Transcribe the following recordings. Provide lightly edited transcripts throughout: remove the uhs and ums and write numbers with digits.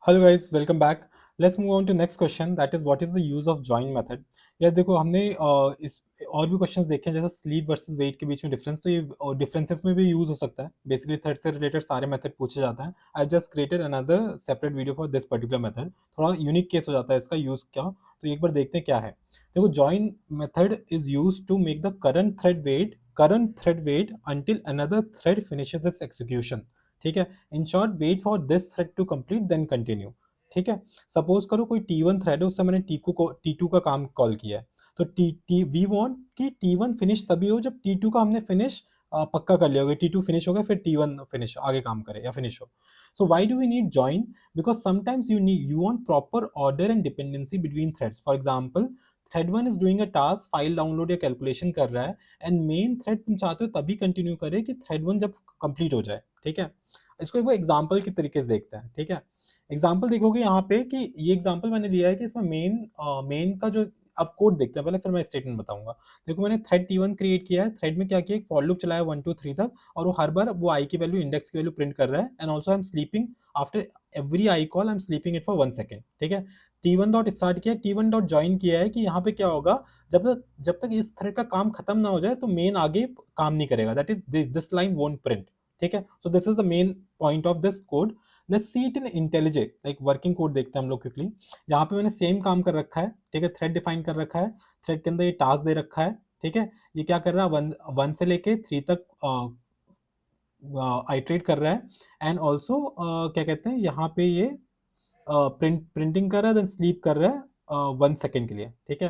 Hello guys, welcome back. Let's move on to next question, that is what is the use of join method. यार देखो, हमने इस और भी questions देखे हैं, जैसे स्लीप वर्सेस वेट के बीच में डिफरेंस, तो ये डिफरेंसेस में भी यूज हो सकता है। बेसिकली थ्रेड से रिलेटेड सारे मेथड पूछे जाते हैं। I just created another separate video for this particular method. थोड़ा यूनिक केस हो जाता है इसका यूज क्या, तो एक बार देखते हैं क्या है। देखो, join method is use to make the current thread wait until another thread finishes its execution. ठीक है। In short, wait for this thread to complete then continue. ठीक है। सपोज करो कोई T1 थ्रेड है, उससे मैंने T2 का काम कॉल किया है। तो टी टी वी वांट कि T1 फिनिश तभी हो जब T2 का हमने फिनिश पक्का कर लिया होगा। T2 फिनिश हो गया, फिर T1 फिनिश आगे काम करे या फिनिश हो। So why do we need join? Because sometimes you want proper order and dependency between threads. For example, thread 1 is doing a task, file download या कैलकुलेशन कर रहा है, एंड मेन थ्रेड तुम चाहते हो तभी कंटिन्यू करे कि थ्रेड 1 जब कंप्लीट हो जाए। ठीक है। इसको एक बार एग्जाम्पल के तरीके से देखते हैं। ठीक है। एग्जाम्पल देखोगे यहाँ पे कि ये एग्जाम्पल मैंने लिया है कि इसमें मेन का जो, अब कोड देखते हैं पहले, फिर मैं स्टेटमेंट बताऊंगा। देखो, मैंने थ्रेड T1 क्रिएट किया है। थ्रेड में क्या किया, एक फॉर लूप चलाया 1 2 3 तक, और वो हर बार वो आई की वैल्यू, इंडेक्स की वैल्यू प्रिंट कर रहा है। And also I am sleeping after every I call, I am sleeping it for 1 second. ठीक है। T1 डॉट स्टार्ट किया, T1 डॉट ज्वाइन किया है कि यहाँ पे क्या होगा, जब तक इस थ्रेड का काम खत्म ना हो जाए तो मेन आगे काम नहीं करेगा। That is this line won't print. ठीक है। So this is the main point of this code. Let's see it in IntelliJ, like working code देखते हैं हम लोग क्विकली। यहाँ पे मैंने सेम काम कर रखा है। ठीक है। थ्रेड डिफाइन कर रखा है। थ्रेड के अंदर ये टास्क दे रखा है। ठीक है। ये क्या कर रहा है, वन से लेके 3 तक आइट्रेट कर रहा है। एंड ऑल्सो क्या कहते हैं, यहाँ पे ये प्रिंटिंग कर रहा है, देन स्लीप कर रहा है 1 सेकेंड के लिए। ठीक है।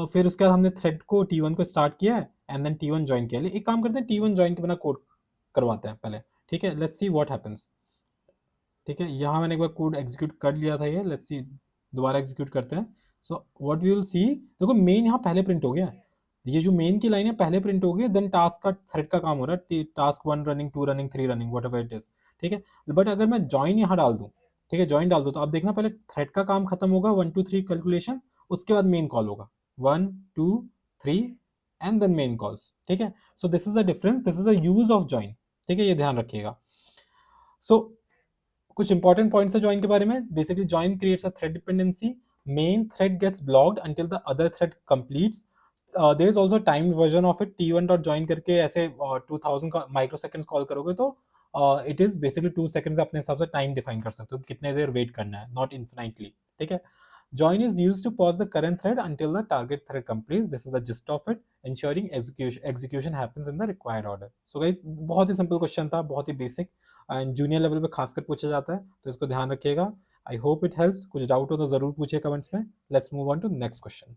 फिर उसके बाद हमने थ्रेड को T1 को स्टार्ट किया है, एंड देन T1 ज्वाइन किया। एक काम करते हैं, T1 ज्वाइन के बिना कोड करवाते हैं पहले। ठीक है। Let's see what happens. ठीक है। यहाँ मैंने एक बार कोड एग्जीक्यूट कर लिया था ये। लेट्स सी, दोबारा एग्जीक्यूट करते हैं। So what we will see, देखो मेन यहाँ पहले प्रिंट हो गया। ये जो मेन की लाइन है पहले प्रिंट हो गई, देन टास्क का, थ्रेड का काम हो रहा है, task 1 running, 2 running, 3 running, what ever it is. ठीक है। बट अगर मैं ज्वाइन यहाँ डाल दूँ, ठीक है, ज्वाइन डाल दूँ, तो आप देखना पहले थ्रेड का काम खत्म होगा, 1 2 3 कैलकुलेशन, उसके बाद मेन कॉल होगा, 1 2 3, एंड देन मेन कॉल्स। ठीक है। So this is the difference, this is the use of join. ठीक है, ये ध्यान रखिएगा। सो कुछ इंपॉर्टेंट पॉइंट्स है ज्वाइन के बारे में। Basically join creates a thread dependency, main thread gets blocked until the other thread completes. There is also time version of it. T1 dot join करके ऐसे 2000 का माइक्रो सेकंड्स कॉल करोगे तो it is basically 2 seconds, अपने हिसाब से time define कर सकते हो कि कितने देर वेट करना है, नॉट इन्फिनाइटली। ठीक है। Join is used to pause the current thread until the target thread completes. This is the gist of it, ensuring execution happens in the required order. So guys, बहुत ही simple question था, बहुत ही basic, and junior level पे खासकर पूछा जाता है, तो इसको ध्यान रखिएगा। I hope it helps. कुछ डाउट हो तो जरूर पूछिए कमेंट्स में। Let's move on to next question.